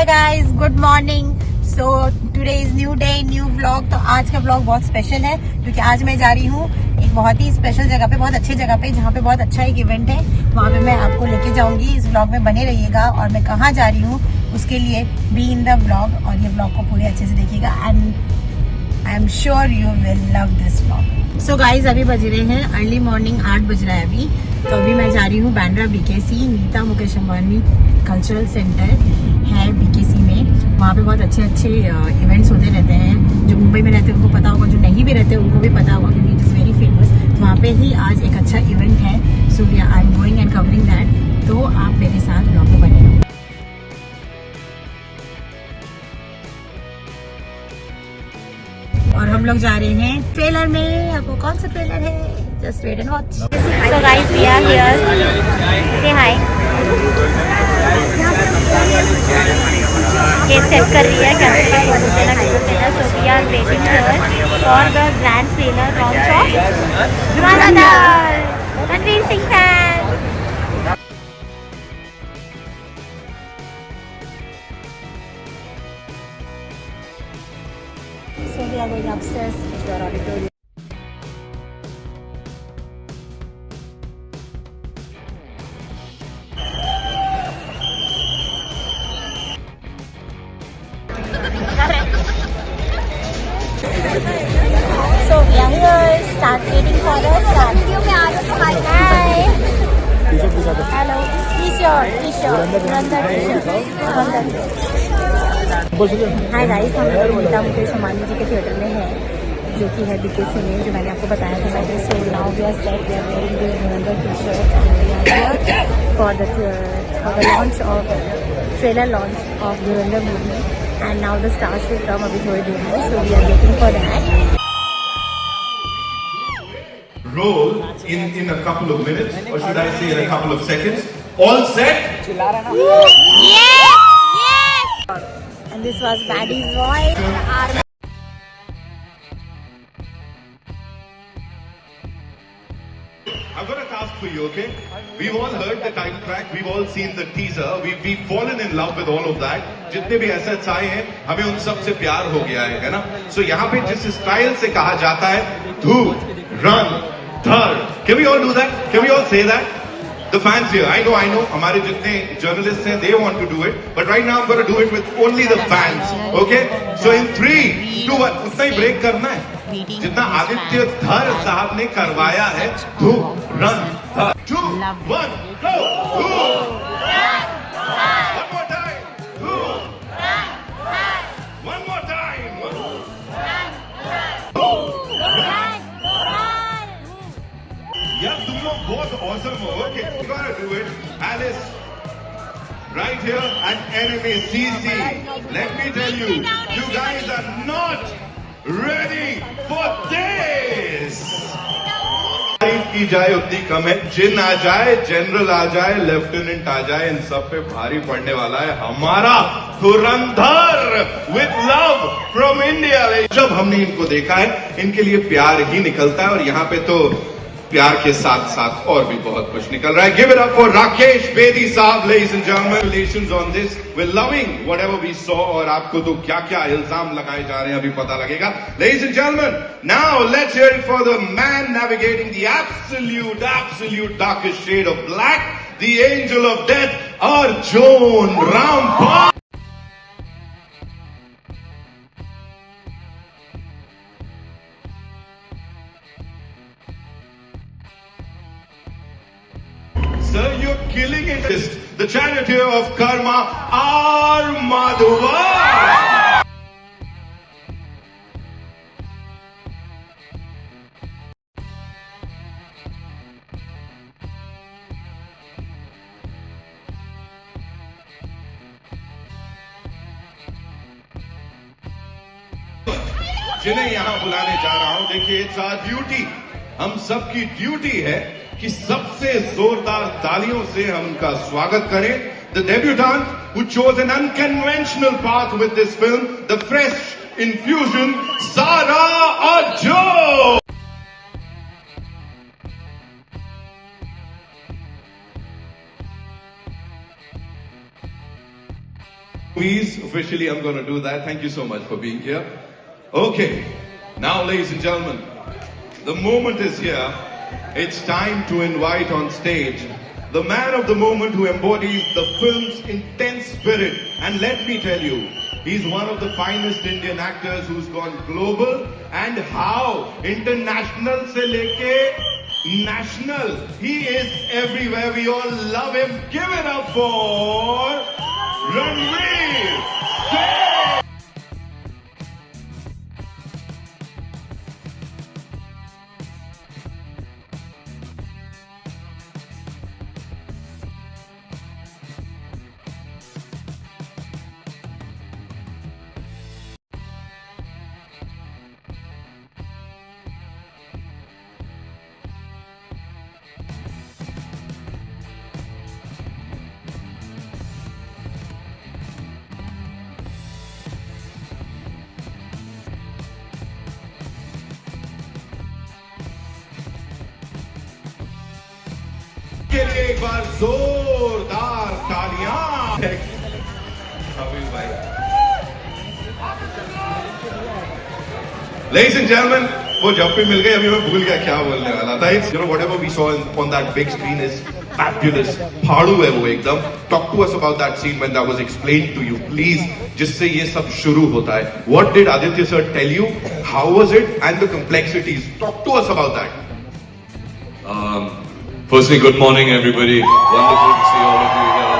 guys, good morning. So today is new day, new vlog. तो आज का vlog बहुत स्पेशल है क्योंकि आज मैं जा रही हूँ एक बहुत ही स्पेशल जगह पे, बहुत अच्छी जगह पे, जहाँ पे बहुत अच्छा एक इवेंट है. वहाँ पे मैं आपको लेके जाऊंगी. इस vlog में बने रहिएगा और मैं कहाँ जा रही हूँ उसके लिए बी इन द vlog और ये vlog को पूरे अच्छे से देखिएगा. And I am sure you will love this vlog. So guys अभी बज रहे हैं अर्ली मॉर्निंग 8 बज रहा है अभी. तो अभी मैं जा रही हूँ Bandra BKC. Nita Mukesh Ambani cultural centre है बीकेसी में. वहाँ पे बहुत अच्छे अच्छे इवेंट्स होते रहते हैं. जो मुंबई में रहते हैं उनको पता होगा, जो नहीं भी रहते उनको भी पता होगा क्योंकि इट इज़ वेरी फेमस. तो वहाँ पे ही आज एक अच्छा इवेंट है. So I am going and covering that. तो आप मेरे साथ ब्लॉग में बने रहो. और हम लोग जा रहे हैं ट्रेलर में. आपको कौन सा ट्रेलर है? Just wait and watch. So guys we are here. Say hi. ये सेट कर रही है camera. So we are waiting here for the grand trailer launch of Dhurandhar. Ranveer Singh fan. So we are going upstairs to our auditorium. So we are here. Start waiting for us. Hi. Hello. T-shirt. Hi guys, हम लोग नीता मुकेश अंबानी जी के theatre में है जो कि है BKC में, जो मैंने आपको बताया था. So now we are set. We are wearing this Dhurandhar t-shirt and we are here for the launch of trailer launch of Dhurandhar movie. And now the stars will come अभी थोड़ी देर में. So we are waiting for that. Roll in a couple of minutes, or should I say in a couple of seconds. All set? Yes! Yes! And this was Maddie's voice. I've got a task for you, okay? We've all heard the title track, we've all seen the teaser, we've fallen in love with all of that. जितने भी assets आए हैं, हमें उन सब से प्यार हो गया है ना? So यहाँ पे जिस स्टाइल से कहा जाता है, धुरंधर. Can we all do that? Can we all say that? The fans here, I know, हमारे जितने journalists हैं, they want to do it, but right now I'm going to do it with only the fans, okay? So in 3, 2, 1, उतना ही break करना है, जितना आदित्य धर साहब ने करवाया है. धुरंधर. 2, 1, go! One more time. One more time. यार तुम लोग बहुत awesome हो. Okay, you gotta do it. Alice, right here at Enemy CC. Let me tell you, you guys are not ready for this. तारीफ की जाए उतनी कम है. जिन आ जाए, जनरल आ जाए, लेफ्टिनेंट आ जाए, इन सब पे भारी पड़ने वाला है हमारा धुरंधर with love from India. जब हमने इनको देखा है, इनके लिए प्यार ही निकलता है और यहाँ पे तो प्यार के साथ साथ और भी बहुत कुछ निकल रहा है. Give it up for Rakesh Bedi साहब, ladies and gentlemen. Congratulations on this. We're loving whatever we saw. और आपको तो क्या क्या इल्जाम लगाए जा रहे हैं अभी पता लगेगा. Ladies and gentlemen, now let's hear it for the man navigating the absolute darkest shade of black, the angel of death, Arjun Rampal. Sir, you're killing it. The charioteer of karma, R. Madhava. जिन्हें यहाँ बुलाने जा रहा हूं, देखिए it's our duty. हम सबकी duty है कि सबसे जोरदार तालियों से हम उनका स्वागत करें. The debutant who chose an unconventional path with this film, the fresh infusion, Sara Arjun. Please, officially, I'm going to do that. Thank you so much for being here. Okay, now, ladies and gentlemen, the moment is here. It's time to invite on stage the man of the moment who embodies the film's intense spirit. And let me tell you, he's one of the finest Indian actors who's gone global. And how? International se leke national. He is everywhere. We all love him. Give it up for Ranveer Singh. के लिए एक बार जोरदार तालियां। भाई Ladies and gentlemen, वो जब भी मिल गए अभी मैं भूल गया क्या बोलने वाला था. It's, you know, whatever we saw on that big screen is fabulous. फाड़ू है वो एकदम. Talk to us about that scene when that was explained to you, please. जिससे ये सब शुरू होता है. What did Aditya sir tell you? How was it? And the complexities. Talk to us about that. Firstly, good morning, everybody. Wonderful to see all of you here,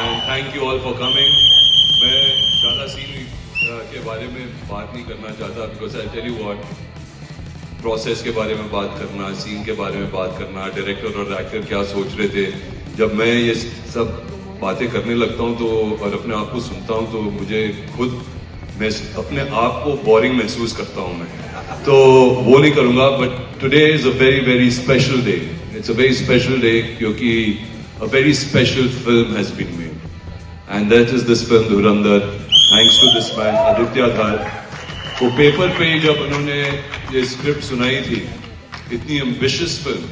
and thank you all for coming. मैं ज़्यादा scene के बारे में बात नहीं करना चाहता, because I tell you what, process के बारे में बात करना, सीन के बारे में बात करना, डायरेक्टर और एक्टर क्या सोच रहे थे, जब मैं ये सब बातें करने लगता हूँ तो और अपने आप को सुनता हूँ तो मुझे खुद मैं अपने आप को बोरिंग महसूस करता हूँ मैं, तो वो नहीं करूँगा. But today is a very very special day. It's a very special day क्योंकि a very special film has been made, and that is this film Dhurandhar. Thanks to this man Aditya Dhar. वो paper पे जब उन्होंने ये script सुनाई थी, इतनी ambitious film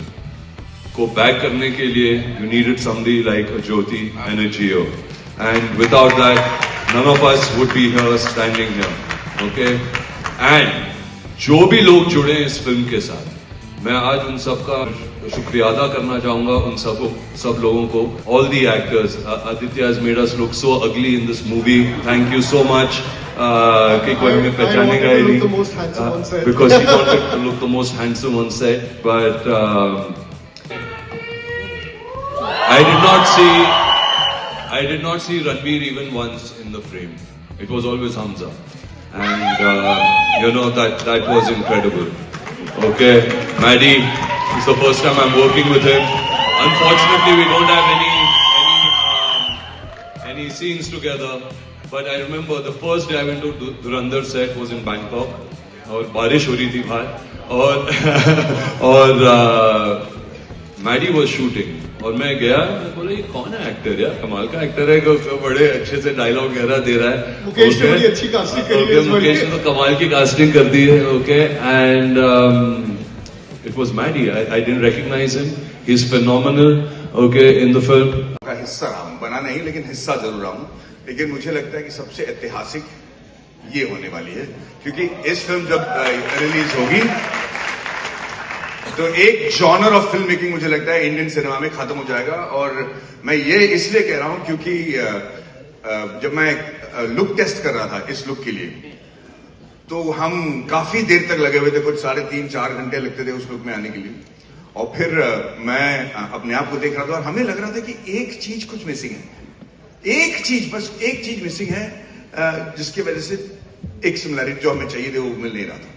को बैक करने के लिए you needed somebody like a Jyoti and a Jio, and without that none of us would be here standing here. Okay, and जो भी लोग जुड़े हैं इस फिल्म के साथ, मैं आज उन सब का शुक्रिया अदा करना चाहूंगा, उन सब लोगों को. All the actors, Aditya has made us look so ugly in this movie. Thank you so much. कि कोई हमें पहचानेगा ही नहीं, because he wanted to look the most handsome on set, but I did not see Ranveer even once in the frame. It was always Hamza, and you know that was incredible. Okay, Maddie, it's the first time I'm working with him. Unfortunately, we don't have any scenes together. But I remember the first day I went to Dhurandhar set was in Bangkok, और बारिश हो रही थी बाहर, और Maddie was shooting, और मैं गया, मैं बोला ये कौन है एक्टर यार, कमाल का एक्टर है, बड़े अच्छे से डायलॉग वगैरह दे रहा है. मुकेश ने बड़ी अच्छी कास्टिंग करी है. मुकेश ने तो कमाल की कास्टिंग कर दी है. Okay, and it was Maddie. I didn't recognize him. He's phenomenal. Okay, in the film. का हिस्सा रहा हूँ, बना नहीं लेकिन हिस्सा जरूर रहा हूँ. लेकिन मुझे लगता है कि सबसे ऐतिहासिक ये होने वाली है, क्योंकि इस फिल्म जब रिलीज होगी तो एक जॉनर ऑफ फिल्म मेकिंग मुझे लगता है इंडियन सिनेमा में खत्म हो जाएगा. और मैं ये इसलिए कह रहा हूं क्योंकि जब मैं लुक टेस्ट कर रहा था इस लुक के लिए, तो हम काफी देर तक लगे हुए थे, कुछ 3.5-4 घंटे लगते थे उस लुक में आने के लिए. और फिर मैं अपने आप को देख रहा था और हमें लग रहा था कि एक चीज कुछ मिसिंग है, बस एक चीज मिसिंग है, जिसकी वजह से एक सिमिलैरिटी जो हमें चाहिए थे वो मिल नहीं रहा था.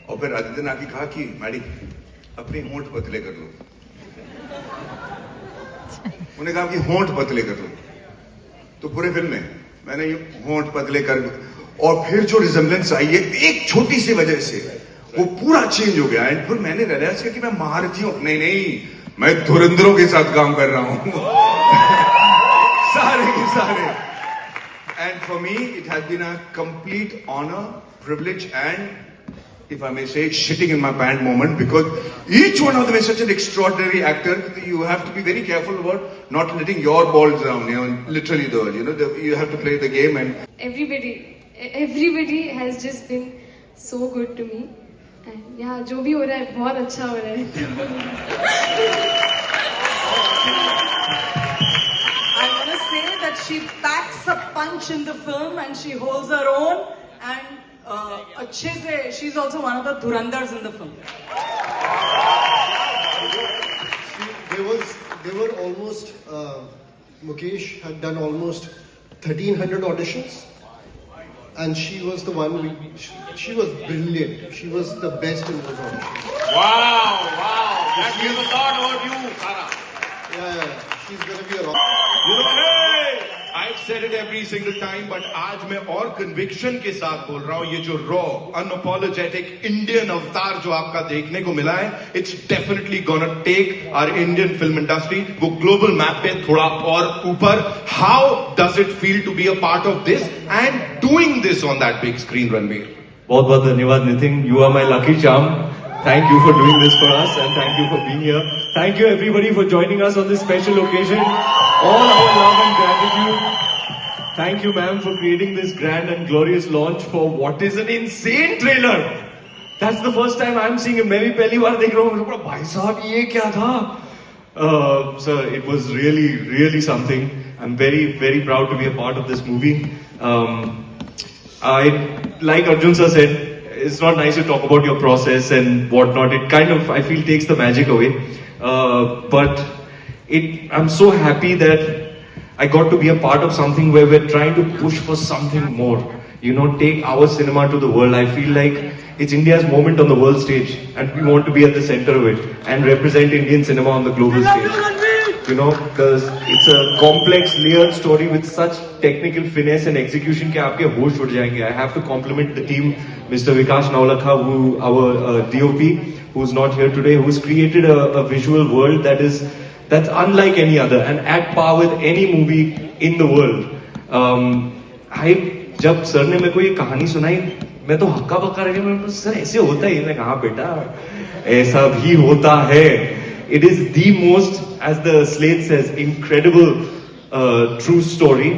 और फिर आदित्य ने आके कहा कि मैडी अपने होंठ पतले कर लो. उन्हें कहा कि होंठ पतले कर लो, तो पूरे फिल्म में मैंने ये होंठ पतले कर, और फिर जो रिजेम्बलेंस आई है एक छोटी सी वजह से वो पूरा चेंज हो गया. एंड फिर मैंने रियलाइज किया कि मैं महारथी हूं. नहीं, मैं धुरंधरों के साथ काम कर रहा हूं. सारे के सारे. And for me it has been a complete honour, privilege and if I may say, shitting in my pant moment, because each one of them is such an extraordinary actor. You have to be very careful about not letting your balls down, you know, literally though, you know, you have to play the game. And everybody has just been so good to me. And yeah, जो भी हो रहा है बहुत अच्छा हो रहा है. I want to say that she packs a punch in the film and she holds her own, and she's also one of the Dhurandhars in the film. There were almost Mukesh had done almost 1,300 auditions, and she was the one. She was brilliant. She was the best in those auditions. wow, that gives a thought about you, Sara. Yeah, she's gonna be a rock. You know, hey, I've said it every single time, but आज मैं और conviction के साथ बोल रहा हूँ, ये जो raw, unapologetic Indian अवतार जो आपका देखने को मिला है, it's definitely gonna take our Indian film industry वो global map पे थोड़ा और ऊपर. How does it feel to be a part of this and doing this on that big screen, Ranveer? बहुत बहुत धन्यवाद Nitin. You are my lucky charm. Thank you for doing this for us, and thank you for being here. Thank you everybody for joining us on this special occasion. All our love and gratitude. Thank you ma'am for creating this grand and glorious launch for what is an insane trailer. That's the first time I'm seeing it. मैं भी पहली बार देख रहा हूँ. मुझे भाई साहब ये क्या था? So it was really something. I'm very proud to be a part of this movie. Like Arjun sir said, it's not nice to talk about your process and whatnot. It kind of, I feel, takes the magic away. But I'm so happy that I got to be a part of something where we're trying to push for something more. You know, take our cinema to the world. I feel like it's India's moment on the world stage, and we want to be at the center of it and represent Indian cinema on the global stage. You know, it's a complex, layered story with such technical finesse and execution कि आपके होश उड़ जाएंगे. I have to compliment the team, Mr. Vikash Naulakha, our DOP, who's not here today, who's created a visual world that's unlike any other and at par with any movie in the world. जब sir ने मेरे को ये कहानी सुनाई, मैं तो हक्का बक्का रह गया. मैं सर ऐसे होता है? मैं कहा बेटा ऐसा भी होता है. It is the most, as the slate says, incredible true story.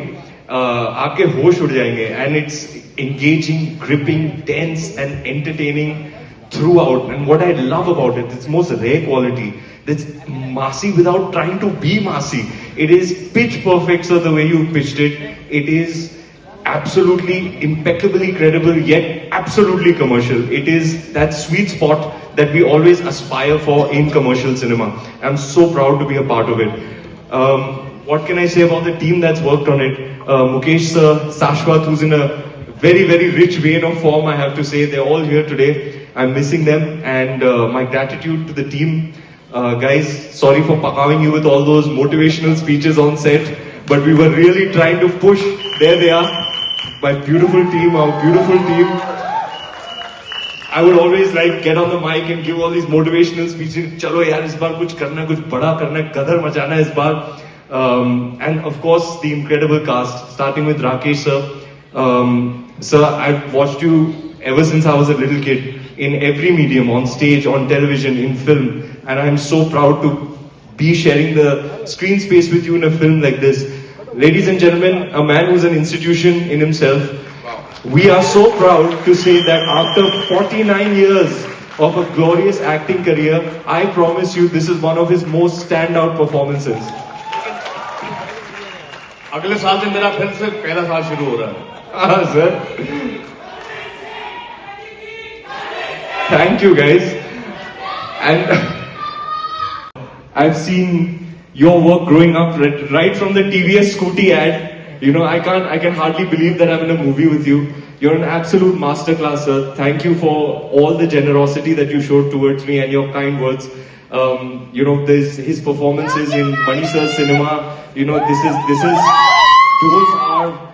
आपके होश उड़ जाएंगे, and it's engaging, gripping, tense and entertaining throughout. And what I love about it, it's most rare quality. It's massy without trying to be massy. It is pitch perfect, so the way you pitched it, it is absolutely impeccably credible yet absolutely commercial. It is that sweet spot that we always aspire for in commercial cinema. I'm so proud to be a part of it. What can I say about the team that's worked on it? Mukesh sir, Shashwat, who's in a very rich vein of form, I have to say. They're all here today. I'm missing them, and my gratitude to the team. Guys, sorry for pakawing you with all those motivational speeches on set, but we were really trying to push. There they are, my beautiful team, our beautiful team. I would always like get on the mic and give all these motivational speeches. Chalo yaar, इस बार कुछ करना है, कुछ बड़ा करना है, कदर मचाना है इस बार. And of course, the incredible cast, starting with Rakesh sir. Sir, I've watched you ever since I was a little kid, in every medium, on stage, on television, in film. And I'm so proud to be sharing the screen space with you in a film like this. Ladies and gentlemen, a man who's an institution in himself, we are so proud to say that after 49 years of a glorious acting career, I promise you this is one of his most standout performances. अगले साल से मेरा फिर से पहला साल शुरू हो रहा है. Sir. Thank you guys. And I've seen your work growing up right from the TVS Scooty ad. You know, I can hardly believe that I'm in a movie with you. You're an absolute masterclass, sir. Thank you for all the generosity that you showed towards me and your kind words. You know, there's his performances in Mani Sir's cinema. You know, those are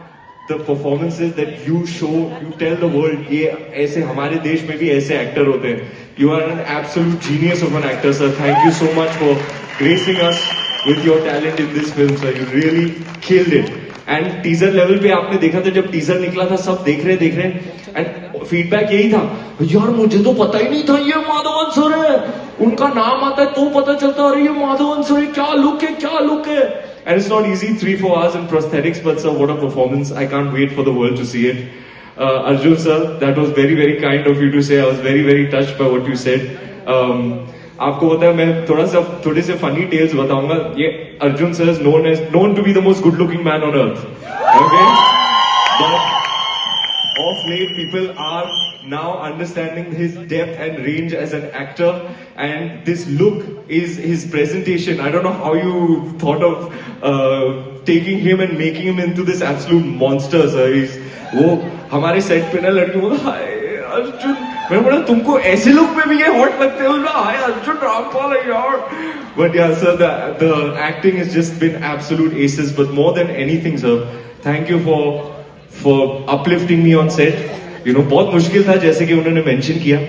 the performances that you show, you tell the world, ये ऐसे हमारे देश में भी ऐसे actor होते हैं. You are an absolute genius of an actor, sir. Thank you so much for gracing us with your talent in this film, sir. You really killed it. And teaser level पे आपने देखा था, जब teaser निकला था सब देख रहे and फीडबैक यही था, यार मुझे तो पता ही नहीं था ये माधवन सर है, उनका नाम आता है तो पता चलता है, अरे ये माधवन सर है, क्या लुक है, क्या लुक है. And it's not easy, 3-4 hours in prosthetics, but sir, what a performance. I can't wait for the world to see it. Arjun sir, that was very, very kind of you to say. I was very, very touched by what you said. आपको पता है मैं थोड़े से funny tales बताऊंगा. ये Arjun sir is known to be the most good-looking man on earth. Okay? But of late, people are now understanding his depth and range as an actor, and this look is his presentation. I don't know how you thought of taking him and making him into this absolute monster, sir. वो हमारे set पे ना लड़कियों को हाय अर्जुन, मैं बोला तुमको ऐसे लुक में भी ये हॉट लगते हो ना, हाय अर्जुन रामपाल यार. But yeah, sir, the acting has just been absolute aces. But more than anything, sir, thank you for uplifting me on set. You know, बहुत मुश्किल था, जैसे कि उन्होंने मेंशन किया,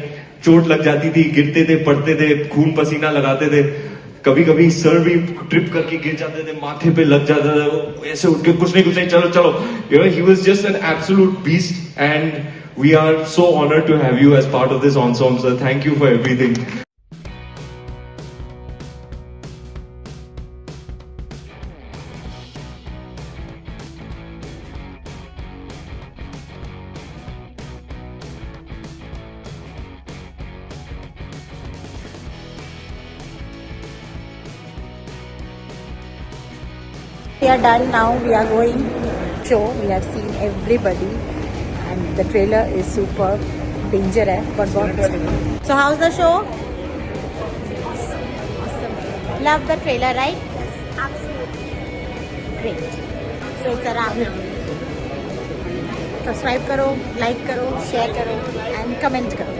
चोट लग जाती थी, गिरते थे, पड़ते थे, खून पसीना लगाते थे, कभी कभी सर भी ट्रिप करके गिर जाते थे, माथे पे लग जाता था, ऐसे उठ के कुछ नहीं चलो चलो. You know, he was just an absolute beast, and we are so honored to have you as part of this ensemble, sir. Thank you for everything. We are done now. We are going show. We have seen everybody, and the trailer is super danger hai, but बहुत. So how's the show? Awesome. Love the trailer, right? Yes, absolutely. Great. So it's a wrap. Subscribe करो, like करो, share करो, and comment करो.